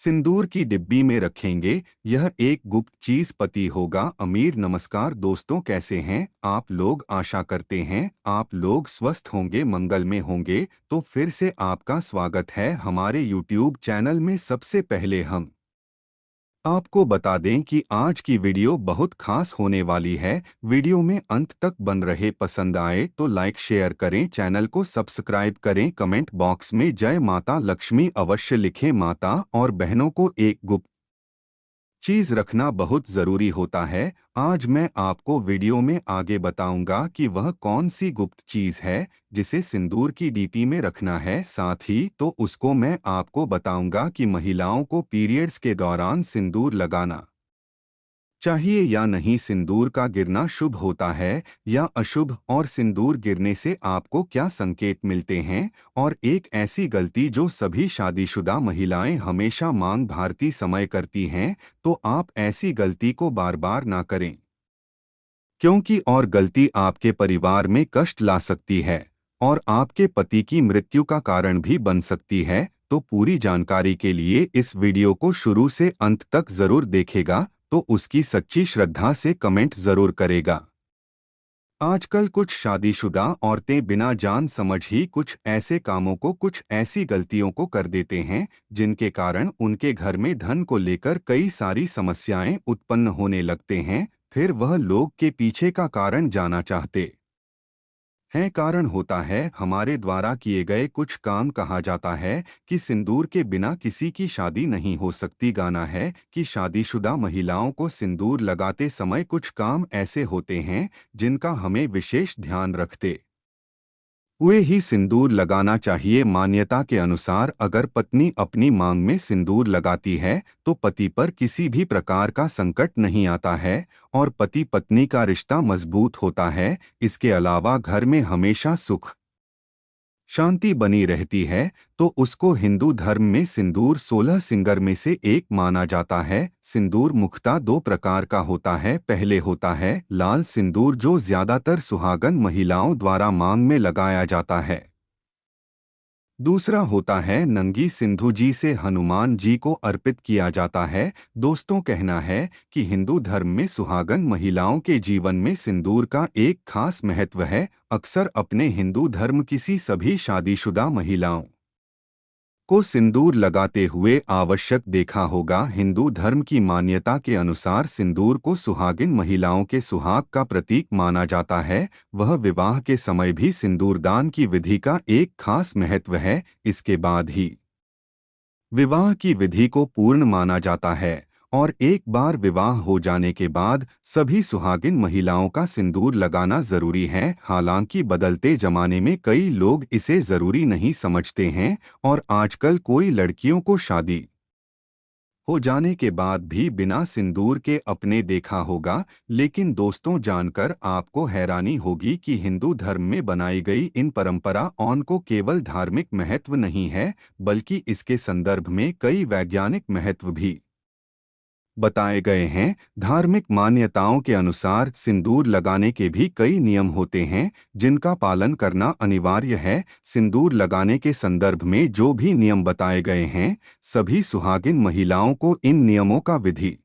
सिंदूर की डिब्बी में रखेंगे। यह एक गुप्त चीज पति होगा अमीर। नमस्कार दोस्तों, कैसे हैं आप लोग? आशा करते हैं आप लोग स्वस्थ होंगे, मंगल में होंगे। तो फिर से आपका स्वागत है हमारे YouTube चैनल में। सबसे पहले हम आपको बता दें कि आज की वीडियो बहुत खास होने वाली है। वीडियो में अंत तक बन रहे। पसंद आए तो लाइक शेयर करें, चैनल को सब्सक्राइब करें। कमेंट बॉक्स में जय माता लक्ष्मी अवश्य लिखें। माता और बहनों को एक गुप्त चीज रखना बहुत जरूरी होता है। आज मैं आपको वीडियो में आगे बताऊंगा कि वह कौन सी गुप्त चीज है जिसे सिंदूर की डीपी में रखना है। साथ ही तो उसको मैं आपको बताऊंगा कि महिलाओं को पीरियड्स के दौरान सिंदूर लगाना चाहिए या नहीं। सिंदूर का गिरना शुभ होता है या अशुभ, और सिंदूर गिरने से आपको क्या संकेत मिलते हैं। और एक ऐसी गलती जो सभी शादीशुदा महिलाएं हमेशा मांग भारती समय करती हैं, तो आप ऐसी गलती को बार बार ना करें, क्योंकि और गलती आपके परिवार में कष्ट ला सकती है और आपके पति की मृत्यु का कारण भी बन सकती है। तो पूरी जानकारी के लिए इस वीडियो को शुरू से अंत तक जरूर देखेगा, तो उसकी सच्ची श्रद्धा से कमेंट जरूर करेगा। आजकल कुछ शादीशुदा औरतें बिना जान समझ ही कुछ ऐसे कामों को, कुछ ऐसी गलतियों को कर देते हैं जिनके कारण उनके घर में धन को लेकर कई सारी समस्याएं उत्पन्न होने लगते हैं। फिर वह लोग के पीछे का कारण जाना चाहते हैं। कारण होता है हमारे द्वारा किए गए कुछ काम। कहा जाता है कि सिंदूर के बिना किसी की शादी नहीं हो सकती। गाना है कि शादीशुदा महिलाओं को सिंदूर लगाते समय कुछ काम ऐसे होते हैं जिनका हमें विशेष ध्यान रखते हुए ही सिंदूर लगाना चाहिए। मान्यता के अनुसार अगर पत्नी अपनी मांग में सिंदूर लगाती है तो पति पर किसी भी प्रकार का संकट नहीं आता है और पति पत्नी का रिश्ता मजबूत होता है। इसके अलावा घर में हमेशा सुख शांति बनी रहती है। तो उसको हिंदू धर्म में सिंदूर 16 सिंगर में से एक माना जाता है। सिंदूर मुख्यतः दो प्रकार का होता है। पहले होता है लाल सिंदूर, जो ज्यादातर सुहागन महिलाओं द्वारा मांग में लगाया जाता है। दूसरा होता है नंगी सिंधु, जी से हनुमान जी को अर्पित किया जाता है। दोस्तों, कहना है कि हिंदू धर्म में सुहागन महिलाओं के जीवन में सिंदूर का एक खास महत्व है। अक्सर अपने हिंदू धर्म किसी सभी शादीशुदा महिलाओं को सिंदूर लगाते हुए आवश्यक देखा होगा। हिंदू धर्म की मान्यता के अनुसार सिंदूर को सुहागिन महिलाओं के सुहाग का प्रतीक माना जाता है। वह विवाह के समय भी सिंदूरदान की विधि का एक खास महत्व है। इसके बाद ही विवाह की विधि को पूर्ण माना जाता है और एक बार विवाह हो जाने के बाद सभी सुहागिन महिलाओं का सिंदूर लगाना जरूरी है। हालांकि बदलते जमाने में कई लोग इसे जरूरी नहीं समझते हैं और आजकल कोई लड़कियों को शादी हो जाने के बाद भी बिना सिंदूर के अपने देखा होगा। लेकिन दोस्तों, जानकर आपको हैरानी होगी कि हिंदू धर्म में बनाई गई इन परंपरा ऑन को केवल धार्मिक महत्व नहीं है, बल्कि इसके संदर्भ में कई वैज्ञानिक महत्व भी बताए गए हैं। धार्मिक मान्यताओं के अनुसार सिंदूर लगाने के भी कई नियम होते हैं जिनका पालन करना अनिवार्य है। सिंदूर लगाने के संदर्भ में जो भी नियम बताए गए हैं, सभी सुहागिन महिलाओं को इन नियमों का विधि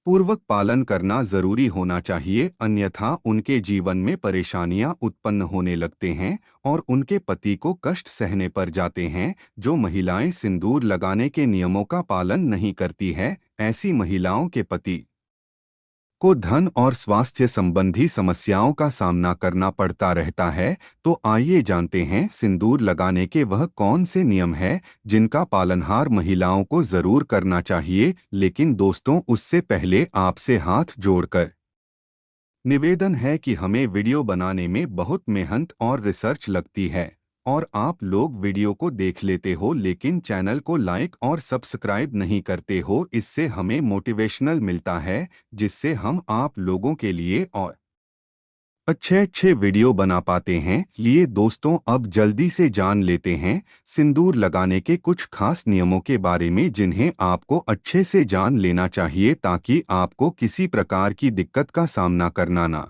पूर्वक पालन करना जरूरी होना चाहिए, अन्यथा उनके जीवन में परेशानियां उत्पन्न होने लगते हैं और उनके पति को कष्ट सहने पड़ जाते हैं। जो महिलाएं सिंदूर लगाने के नियमों का पालन नहीं करती है, ऐसी महिलाओं के पति को धन और स्वास्थ्य संबंधी समस्याओं का सामना करना पड़ता रहता है। तो आइए जानते हैं सिंदूर लगाने के वह कौन से नियम हैं जिनका पालनहार महिलाओं को जरूर करना चाहिए। लेकिन दोस्तों, उससे पहले आपसे हाथ जोड़कर निवेदन है कि हमें वीडियो बनाने में बहुत मेहनत और रिसर्च लगती है और आप लोग वीडियो को देख लेते हो लेकिन चैनल को लाइक और सब्सक्राइब नहीं करते हो। इससे हमें मोटिवेशनल मिलता है, जिससे हम आप लोगों के लिए और अच्छे अच्छे वीडियो बना पाते हैं। लिए दोस्तों, अब जल्दी से जान लेते हैं सिंदूर लगाने के कुछ खास नियमों के बारे में जिन्हें आपको अच्छे से जान लेना चाहिए ताकि आपको किसी प्रकार की दिक्कत का सामना करना ना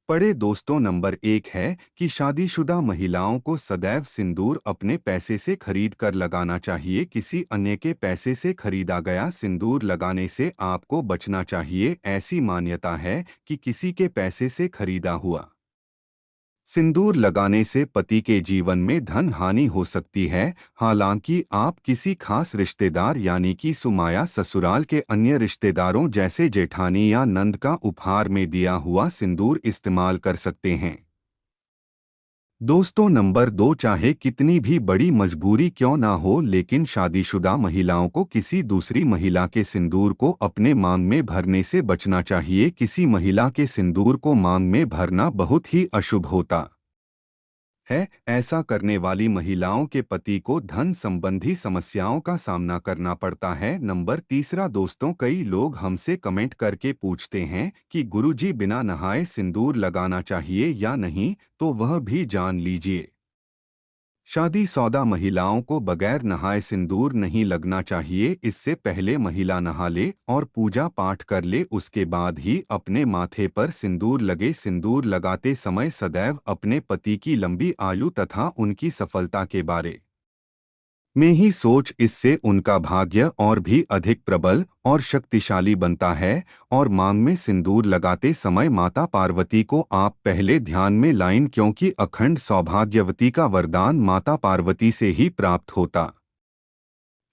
पढ़े दोस्तों। नंबर 1 है कि शादीशुदा महिलाओं को सदैव सिंदूर अपने पैसे से खरीद कर लगाना चाहिए। किसी अन्य के पैसे से खरीदा गया सिंदूर लगाने से आपको बचना चाहिए। ऐसी मान्यता है कि किसी के पैसे से खरीदा हुआ सिंदूर लगाने से पति के जीवन में धन हानि हो सकती है। हालांकि आप किसी खास रिश्तेदार यानी कि सुमाया ससुराल के अन्य रिश्तेदारों जैसे जेठानी या नंद का उपहार में दिया हुआ सिंदूर इस्तेमाल कर सकते हैं। दोस्तों नंबर 2, चाहे कितनी भी बड़ी मजबूरी क्यों ना हो, लेकिन शादीशुदा महिलाओं को किसी दूसरी महिला के सिंदूर को अपने मांग में भरने से बचना चाहिए। किसी महिला के सिंदूर को मांग में भरना बहुत ही अशुभ होता है। ऐसा करने वाली महिलाओं के पति को धन संबंधी समस्याओं का सामना करना पड़ता है। नंबर 3 दोस्तों, कई लोग हमसे कमेंट करके पूछते हैं कि गुरुजी बिना नहाए सिंदूर लगाना चाहिए या नहीं, तो वह भी जान लीजिए। शादीशुदा महिलाओं को बगैर नहाए सिंदूर नहीं लगना चाहिए। इससे पहले महिला नहा ले और पूजा पाठ कर ले, उसके बाद ही अपने माथे पर सिंदूर लगे। सिंदूर लगाते समय सदैव अपने पति की लंबी आयु तथा उनकी सफलता के बारे में ही सोच। इससे उनका भाग्य और भी अधिक प्रबल और शक्तिशाली बनता है। और मांग में सिंदूर लगाते समय माता पार्वती को आप पहले ध्यान में लाइन, क्योंकि अखंड सौभाग्यवती का वरदान माता पार्वती से ही प्राप्त होता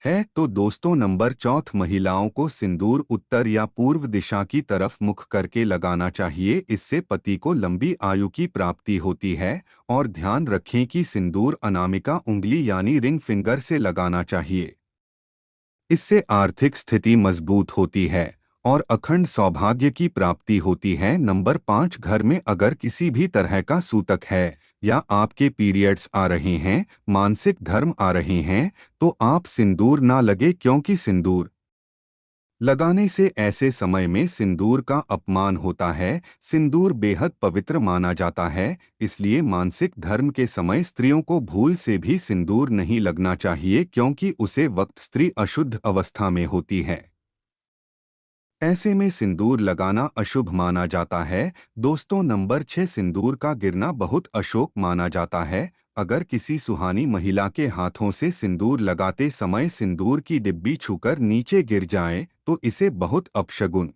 है। तो दोस्तों नंबर 4, महिलाओं को सिंदूर उत्तर या पूर्व दिशा की तरफ मुख करके लगाना चाहिए। इससे पति को लंबी आयु की प्राप्ति होती है। और ध्यान रखें कि सिंदूर अनामिका उंगली यानी रिंग फिंगर से लगाना चाहिए। इससे आर्थिक स्थिति मजबूत होती है और अखंड सौभाग्य की प्राप्ति होती है। नंबर 5, घर में अगर किसी भी तरह का सूतक है या आपके पीरियड्स आ रहे हैं, मानसिक धर्म आ रहे हैं, तो आप सिंदूर ना लगे, क्योंकि सिंदूर लगाने से ऐसे समय में सिंदूर का अपमान होता है। सिंदूर बेहद पवित्र माना जाता है, इसलिए मानसिक धर्म के समय स्त्रियों को भूल से भी सिंदूर नहीं लगना चाहिए, क्योंकि उसे वक्त स्त्री अशुद्ध अवस्था में होती है। ऐसे में सिंदूर लगाना अशुभ माना जाता है। दोस्तों नंबर 6, सिंदूर का गिरना बहुत अशुभ माना जाता है। अगर किसी सुहानी महिला के हाथों से सिंदूर लगाते समय सिंदूर की डिब्बी छूकर नीचे गिर जाए, तो इसे बहुत अपशगुन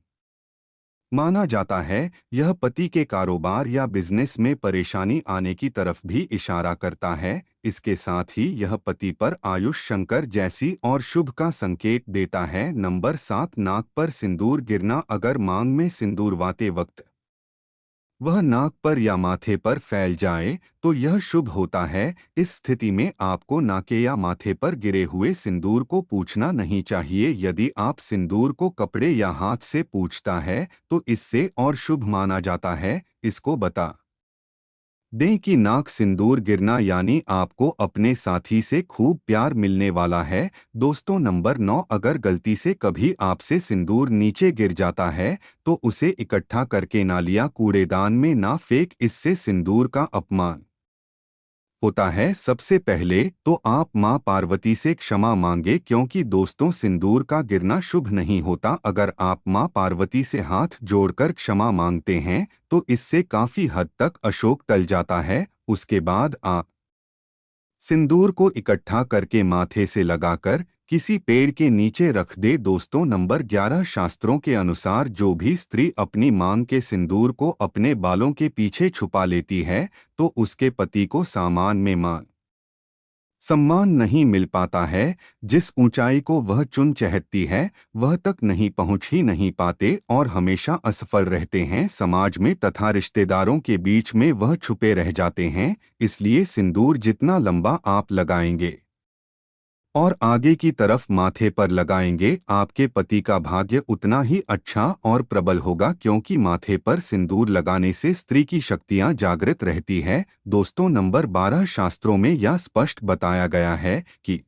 माना जाता है। यह पति के कारोबार या बिजनेस में परेशानी आने की तरफ भी इशारा करता है। इसके साथ ही यह पति पर आयुष शंकर जैसी और शुभ का संकेत देता है। नंबर 7, नाक पर सिंदूर गिरना। अगर मांग में सिंदूर वाते वक्त वह नाक पर या माथे पर फैल जाए, तो यह शुभ होता है। इस स्थिति में आपको नाके या माथे पर गिरे हुए सिंदूर को पूछना नहीं चाहिए। यदि आप सिंदूर को कपड़े या हाथ से पूछता है, तो इससे और शुभ माना जाता है। इसको बता दें कि नाक सिंदूर गिरना यानी आपको अपने साथी से खूब प्यार मिलने वाला है। दोस्तों नंबर 9, अगर गलती से कभी आपसे सिंदूर नीचे गिर जाता है, तो उसे इकट्ठा करके नालिया कूड़ेदान में ना फेंक, इससे सिंदूर का अपमान होता है। सबसे पहले तो आप मां पार्वती से क्षमा मांगे, क्योंकि दोस्तों सिंदूर का गिरना शुभ नहीं होता। अगर आप मां पार्वती से हाथ जोड़कर क्षमा मांगते हैं, तो इससे काफी हद तक अशोक टल जाता है। उसके बाद आप सिंदूर को इकट्ठा करके माथे से लगाकर किसी पेड़ के नीचे रख दे। दोस्तों नंबर 11, शास्त्रों के अनुसार जो भी स्त्री अपनी मांग के सिंदूर को अपने बालों के पीछे छुपा लेती है, तो उसके पति को सामान में मान सम्मान नहीं मिल पाता है। जिस ऊंचाई को वह चुन चाहती है, वह तक नहीं पहुंच ही नहीं पाते और हमेशा असफल रहते हैं। समाज में तथा रिश्तेदारों के बीच में वह छुपे रह जाते हैं। इसलिए सिंदूर जितना लंबा आप लगाएंगे और आगे की तरफ माथे पर लगाएंगे, आपके पति का भाग्य उतना ही अच्छा और प्रबल होगा, क्योंकि माथे पर सिंदूर लगाने से स्त्री की शक्तियां जागृत रहती है। दोस्तों नंबर 12, शास्त्रों में यह स्पष्ट बताया गया है कि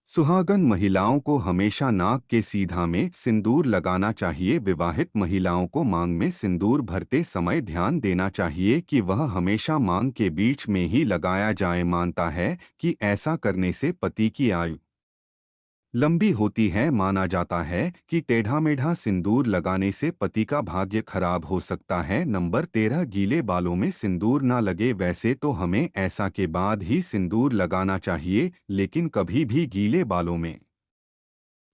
सुहागन महिलाओं को हमेशा नाक के सीधा में सिंदूर लगाना चाहिए। विवाहित महिलाओं को मांग में सिंदूर भरते समय ध्यान देना चाहिए कि वह हमेशा मांग के बीच में ही लगाया जाए। मानता है कि ऐसा करने से पति की आयु लंबी होती है। माना जाता है कि टेढ़ा मेढ़ा सिंदूर लगाने से पति का भाग्य खराब हो सकता है। नंबर 13, गीले बालों में सिंदूर ना लगे। वैसे तो हमें ऐसा के बाद ही सिंदूर लगाना चाहिए, लेकिन कभी भी गीले बालों में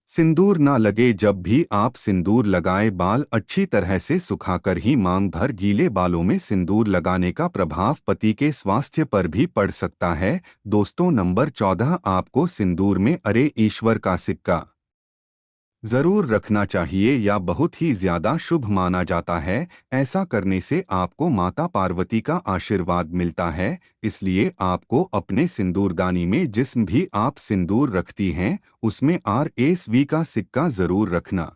सिंदूर ना लगे। जब भी आप सिंदूर लगाएं, बाल अच्छी तरह से सुखाकर ही मांग भर। गीले बालों में सिंदूर लगाने का प्रभाव पति के स्वास्थ्य पर भी पड़ सकता है। दोस्तों, नंबर 14, आपको सिंदूर में अरे ईश्वर का सिक्का जरूर रखना चाहिए या बहुत ही ज्यादा शुभ माना जाता है। ऐसा करने से आपको माता पार्वती का आशीर्वाद मिलता है। इसलिए आपको अपने सिंदूरदानी में जिसम भी आप सिंदूर रखती हैं, उसमें RSV का सिक्का जरूर रखना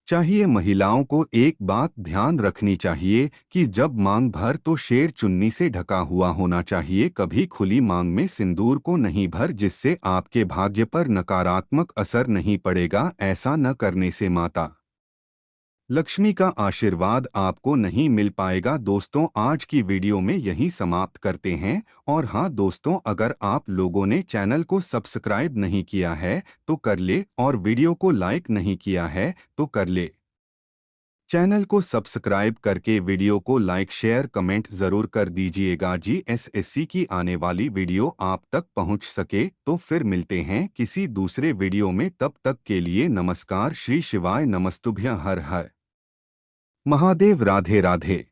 चाहिए। महिलाओं को एक बात ध्यान रखनी चाहिए कि जब मांग भर तो शेर चुन्नी से ढका हुआ होना चाहिए। कभी खुली मांग में सिंदूर को नहीं भर, जिससे आपके भाग्य पर नकारात्मक असर नहीं पड़ेगा। ऐसा न करने से माता लक्ष्मी का आशीर्वाद आपको नहीं मिल पाएगा। दोस्तों, आज की वीडियो में यही समाप्त करते हैं। और हाँ दोस्तों, अगर आप लोगों ने चैनल को सब्सक्राइब नहीं किया है तो कर ले, और वीडियो को लाइक नहीं किया है तो कर ले। चैनल को सब्सक्राइब करके वीडियो को लाइक शेयर कमेंट जरूर कर दीजिएगा। GSSC की आने वाली वीडियो आप तक पहुंच सके। तो फिर मिलते हैं किसी दूसरे वीडियो में। तब तक के लिए नमस्कार। श्री शिवाय नमस्तुभ्यं। हर हर महादेव। राधे राधे।